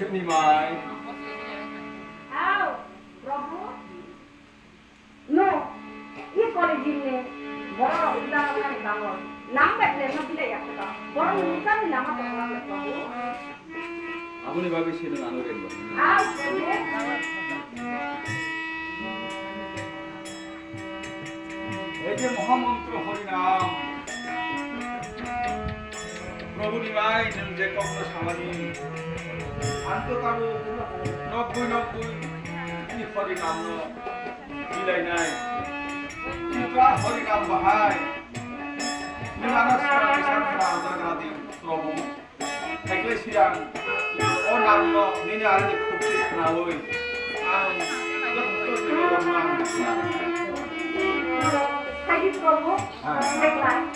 Nimai. Aw, Prabhu. No, ये college में बड़ा उदाहरण है दांगो. नाम बैठले ना पिले यार का. बड़ा मुझे नहीं नाम तो नाम है प्रभु. আপনি ভাবে ছিলেন আনোরের লোক আw, এই যে মহামন্ত্র হরিনাম প্রভু নিমাই যে কখনো সামাজিক আন্তকারু 90 কি হরিনাম বিলাই নাই কিবা হরিনাম বাহাই নিমানস সারা আন্তর্জাতিক প্রভু থাকলে সিরাং ও নাম নিনে আর খুব না হই আং যত দিলাম Thank you, Prabhu. Next slide.